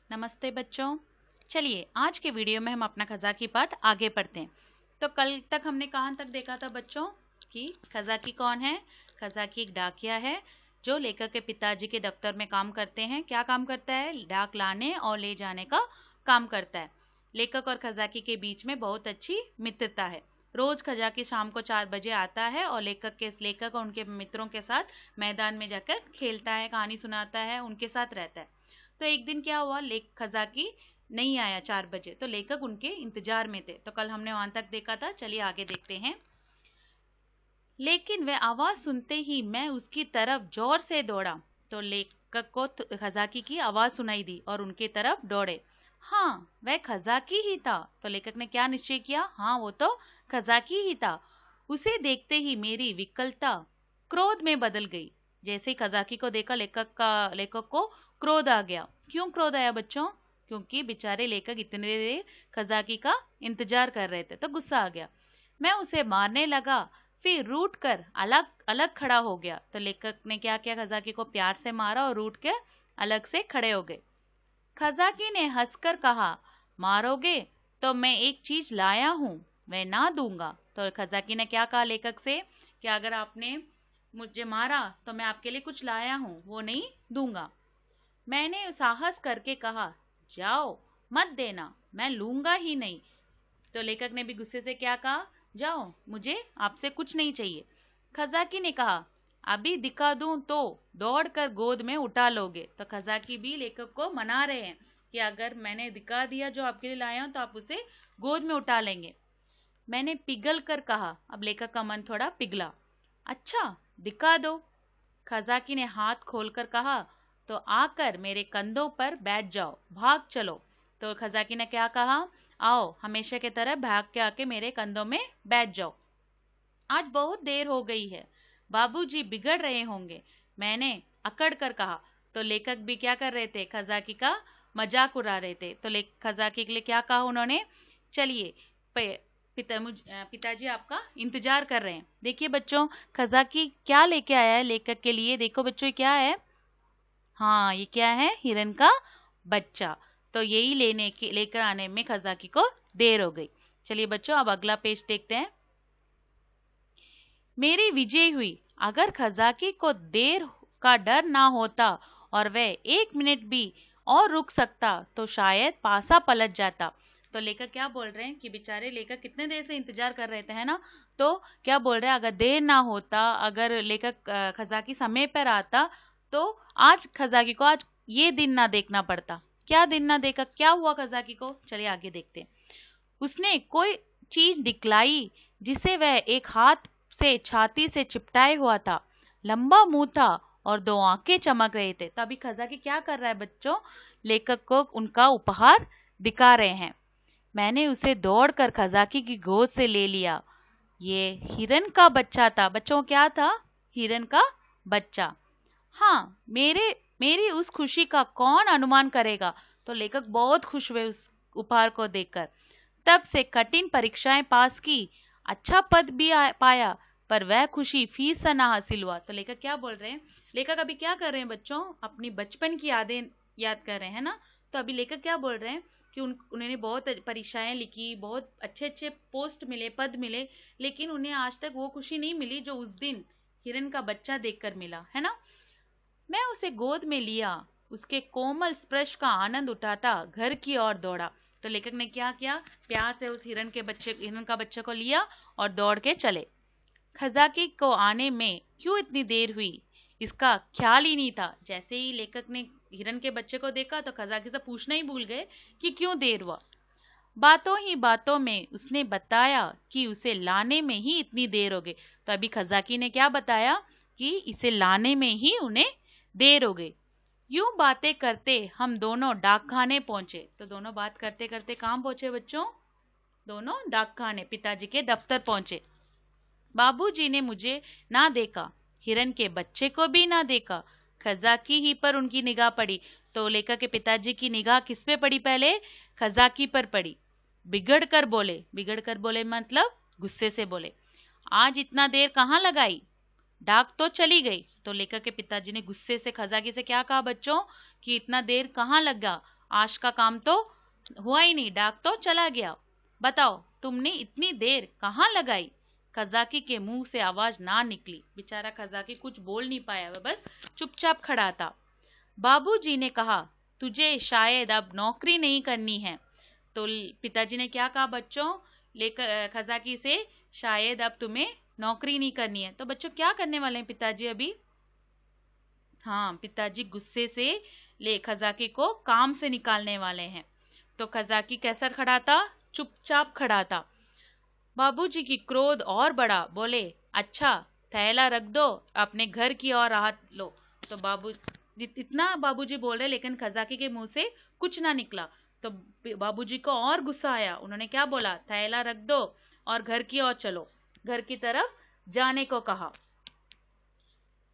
नमस्ते बच्चों। चलिए आज के वीडियो में हम अपना खज़ाकी पाठ आगे पढ़ते हैं। तो कल तक हमने कहाँ तक देखा था बच्चों कि खज़ाकी कौन है। खज़ाकी एक डाकिया है जो लेखक के पिताजी के दफ्तर में काम करते हैं। क्या काम करता है? डाक लाने और ले जाने का काम करता है। लेखक और खज़ाकी के बीच में बहुत अच्छी मित्रता है। रोज खज़ाकी शाम को 4 बजे आता है और लेखक और उनके मित्रों के साथ मैदान में जाकर खेलता है, कहानी सुनाता है, उनके साथ रहता है। तो एक दिन क्या हुआ, खज़ाकी नहीं आया 4 बजे, तो लेखक उनके इंतजार में थे। तो कल हमने वहां तक देखा था। चलिए आगे देखते हैं। लेकिन वह आवाज सुनते ही मैं उसकी तरफ जोर से दौड़ा। तो लेखक को खज़ाकी की आवाज सुनाई दी और उनकी तरफ दौड़े। हाँ, वह खज़ाकी ही था। तो लेखक ने क्या निश्चय किया? हाँ, वो तो खज़ाकी ही था। उसे देखते ही मेरी विकलता क्रोध में बदल गई। जैसे ही खज़ाकी को देखा लेखक को क्रोध आ गया। क्यों क्रोध आया बच्चों? क्योंकि बेचारे लेखक इतने देर खज़ाकी का इंतजार कर रहे थे, तो गुस्सा आ गया। मैं उसे मारने लगा, फिर रूठ कर अलग अलग खड़ा हो गया। तो लेखक ने क्या किया? खज़ाकी को प्यार से मारा और रूठ के अलग से खड़े हो गए। खज़ाकी ने हंसकर कहा, मारोगे तो मैं एक चीज लाया हूं, मैं ना दूंगा। तो खज़ाकी ने क्या कहा लेखक से कि अगर आपने मुझे मारा तो मैं आपके लिए कुछ लाया हूं, वो नहीं दूंगा। मैंने साहस करके कहा, जाओ, मत देना, मैं लूंगा ही नहीं। तो लेखक ने भी गुस्से से क्या कहा? जाओ, मुझे आपसे कुछ नहीं चाहिए। खज़ाकी ने कहा, अभी दिखा दूं तो दौड़ कर गोद में उठा लोगे। तो खज़ाकी भी लेखक को मना रहे हैं कि अगर मैंने दिखा दिया जो आपके लिए लाया हूं तो आप उसे गोद में उठा लेंगे। मैंने पिघल कर कहा। अब लेखक का मन थोड़ा पिघला। अच्छा, दिखा दो। खज़ाकी ने हाथ खोलकर कहा, तो आकर मेरे कंधों पर बैठ जाओ, भाग चलो। तो खज़ाकी ने क्या कहा? आओ, हमेशा की तरह भाग के आके मेरे कंधों में बैठ जाओ। आज बहुत देर हो गई है, बाबूजी बिगड़ रहे होंगे, मैंने अकड़ कर कहा। तो लेखक भी क्या कर रहे थे? खज़ाकी का मजाक उड़ा रहे थे। तो खज़ाकी के लिए क्या कहा उन्होंने? चलिए, पिताजी आपका इंतजार कर रहे हैं। देखिए बच्चों, खज़ाकी क्या लेके आया है लेखक के लिए। देखो बच्चों, ये क्या है? हाँ, ये क्या है? हिरन का बच्चा। तो यही लेकर आने में खज़ाकी को देर हो गई। चलिए बच्चों, अब अगला पेज देखते हैं। मेरी विजय हुई। अगर खज़ाकी को देर का डर ना होता और वह 1 मिनट भी और रुक सकता तो शायद पासा पलट जाता। तो लेखक क्या बोल रहे हैं कि बेचारे लेखक कितने देर से इंतजार कर रहे थे, है ना? तो क्या बोल रहे हैं? अगर देर ना होता, अगर लेखक खज़ाकी समय पर आता तो आज खज़ाकी को आज ये दिन ना देखना पड़ता। क्या दिन ना देखा? क्या हुआ खज़ाकी को? चलिए आगे देखते हैं। उसने कोई चीज दिखलाई जिसे वह एक हाथ से छाती से चिपटाए हुआ था। लंबा मुंह था और 2 आंखें चमक रहे थे। तो अभी खज़ाकी क्या कर रहा है बच्चों? लेखक को उनका उपहार दिखा रहे हैं। मैंने उसे दौड़कर खज़ाकी की गोद से ले लिया। ये हिरन का बच्चा था बच्चों। क्या था? हिरन का बच्चा। हाँ, मेरी उस खुशी का कौन अनुमान करेगा? तो लेखक बहुत खुश हुए उस उपहार को देखकर। तब से कठिन परीक्षाएं पास की, अच्छा पद भी पाया, पर वह खुशी फीस से ना हासिल हुआ। तो लेखक क्या बोल रहे हैं? लेखक अभी क्या कर रहे हैं बच्चों? अपनी बचपन की यादें याद कर रहे हैं ना। तो अभी लेखक क्या बोल रहे हैं कि उन्होंने बहुत परीक्षाएं लिखी, बहुत अच्छे अच्छे पोस्ट मिले, पद मिले, लेकिन उन्हें आज तक वो खुशी नहीं मिली जो उस दिन हिरन का बच्चा देखकर मिला, है ना। मैं उसे गोद में लिया, उसके कोमल स्पर्श का आनंद उठाता घर की ओर दौड़ा। तो लेखक ने क्या किया? प्यार से उस हिरन का बच्चे को लिया और दौड़ के चले। खज़ाकी को आने में क्यों इतनी देर हुई, इसका ख्याल ही नहीं था। जैसे ही लेखक ने हिरन के बच्चे को देखा तो खज़ाकी से पूछना ही भूल गए कि क्यों देर हुआ। बातों ही बातों में उसने बताया कि उसे लाने में ही इतनी देर हो गई। तो अभी खज़ाकी ने क्या बताया? कि इसे लाने में ही उन्हें देर हो गई। यूं बातें करते हम दोनों डाकखाने पहुंचे। तो दोनों बात करते करते कहाँ पहुंचे बच्चों? दोनों डाकखाने, पिताजी के दफ्तर पहुंचे। बाबूजी ने मुझे ना देखा, हिरन के बच्चे को भी ना देखा, खज़ाकी ही पर उनकी निगाह पड़ी। तो लेखक के पिताजी की निगाह किस पे पड़ी? पहले खज़ाकी पर पड़ी। बिगड़ कर बोले मतलब गुस्से से बोले, आज इतना देर कहाँ लगाई? डाक तो चली गई। तो लेखक के पिताजी ने गुस्से से खज़ाकी से क्या कहा बच्चों? कि इतना देर कहाँ लगा? आज का काम तो हुआ ही नहीं, डाक तो चला गया। बताओ तुमने इतनी देर कहाँ लगाई? खजाकी के मुंह से आवाज ना निकली। बेचारा खजाकी कुछ बोल नहीं पाया, वह बस चुपचाप खड़ा था। बाबूजी ने कहा, तुझे शायद अब नौकरी नहीं करनी है। तो पिताजी ने क्या कहा बच्चों? लेकर खजाकी से, शायद अब तुम्हें नौकरी नहीं करनी है। तो बच्चों क्या करने वाले हैं पिताजी अभी? हाँ, पिताजी गुस्से से खजाकी को काम से निकालने वाले हैं। तो खजाकी कैसा खड़ा था? चुपचाप खड़ा था। बाबूजी की क्रोध और बढ़ा, बोले, अच्छा थैला रख दो, अपने घर की ओर हाथ लो। तो इतना बाबूजी बोल रहे, लेकिन खजाकी के मुंह से कुछ ना निकला। तो बाबूजी को और गुस्सा आया। उन्होंने क्या बोला? थैला रख दो और घर की ओर चलो, घर की तरफ जाने को कहा।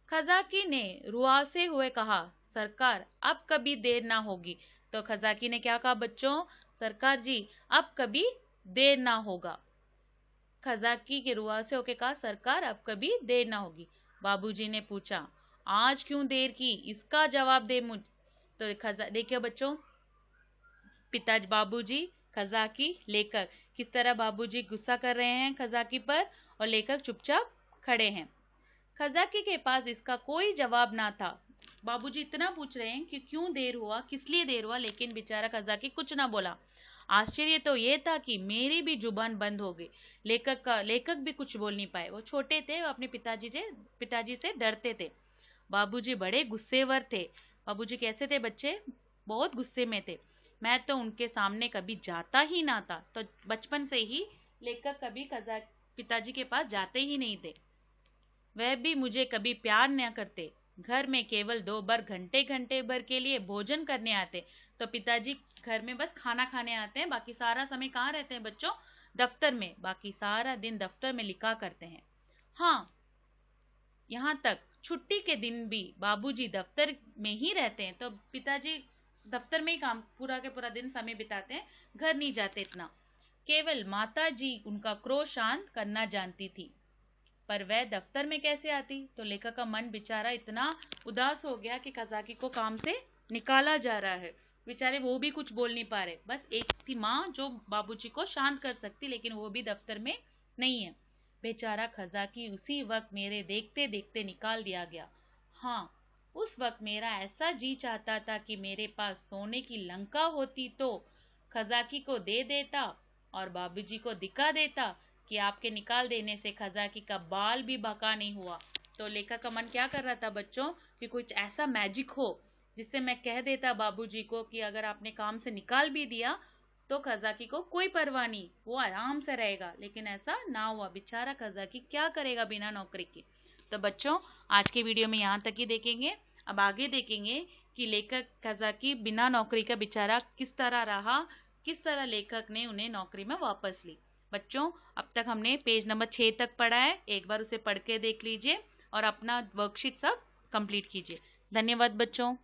खजाकी ने रुआसे हुए कहा, सरकार अब कभी देर ना होगी। तो खजाकी ने क्या कहा बच्चों? सरकार जी अब कभी देर ना होगा। खजाकी के रुआसे होके कहा, सरकार अब कभी देर ना होगी। बाबूजी ने पूछा, आज क्यों देर की? इसका जवाब दे मुझ। तो देखिए बच्चों, पिताजी बाबूजी खजाकी लेकर किस तरह बाबूजी गुस्सा कर रहे हैं खजाकी पर, और लेकर चुपचाप खड़े हैं। खजाकी के पास इसका कोई जवाब ना था। बाबूजी इतना पूछ रहे हैं कि क्यों देर हुआ, किस लिए देर हुआ, लेकिन बेचारा खजाकी कुछ ना बोला। आश्चर्य तो ये था कि मेरी भी जुबान बंद हो गई। लेखक भी कुछ बोल नहीं पाए। वो छोटे थे, वो अपने पिताजी से डरते थे। बाबूजी बड़े गुस्सेवर थे। बाबूजी कैसे थे बच्चे? बहुत गुस्से में थे। मैं तो उनके सामने कभी जाता ही ना था। तो बचपन से ही लेखक कभी पिताजी के पास जाते ही नहीं थे। वह भी मुझे कभी प्यार न करते। घर में केवल 2 बार घंटे घंटे भर के लिए भोजन करने आते। तो पिताजी घर में बस खाना खाने आते हैं, बाकी सारा समय कहाँ रहते हैं बच्चों? दफ्तर में। बाकी सारा दिन दफ्तर में लिखा करते हैं। हाँ, यहाँ तक छुट्टी के दिन भी बाबूजी दफ्तर में ही रहते हैं। तो पिताजी दफ्तर में ही काम पूरा के पूरा दिन समय बिताते हैं, घर नहीं जाते इतना। केवल माता जी उनका क्रोध शांत करना जानती थी। पर वह दफ्तर में कैसे आती? तो लेखक का मन बेचारा इतना उदास हो गया कि खजाकी को काम से निकाला जा रहा है। बेचारे वो भी कुछ बोल नहीं पा रहे। बस एक थी माँ जो बाबूजी को शांत कर सकती, लेकिन वो भी दफ्तर में नहीं है। बेचारा खजाकी उसी वक्त मेरे देखते देखते निकाल दिया गया। हाँ, उस वक्त मेरा ऐसा जी चाहता था कि मेरे पास सोने की लंका होती तो खजाकी को दे देता और बाबूजी को दिखा देता कि आपके निकाल देने से खजाकी का बाल भी बाका नहीं हुआ। तो लेखक का मन क्या कर रहा था बच्चों कि कुछ ऐसा मैजिक हो जिससे मैं कह देता बाबूजी को कि अगर आपने काम से निकाल भी दिया तो खजाकी को कोई परवाह नहीं, वो आराम से रहेगा। लेकिन ऐसा ना हुआ। बेचारा खजाकी क्या करेगा बिना नौकरी के। तो बच्चों आज के वीडियो में यहाँ तक ही देखेंगे। अब आगे देखेंगे कि लेखक खजाकी बिना नौकरी का बेचारा किस तरह रहा, किस तरह लेखक ने उन्हें नौकरी में वापस ली। बच्चों अब तक हमने पेज नंबर 6 तक पढ़ा है। एक बार उसे पढ़ के देख लीजिए और अपना वर्कशीट सब कंप्लीट कीजिए। धन्यवाद बच्चों।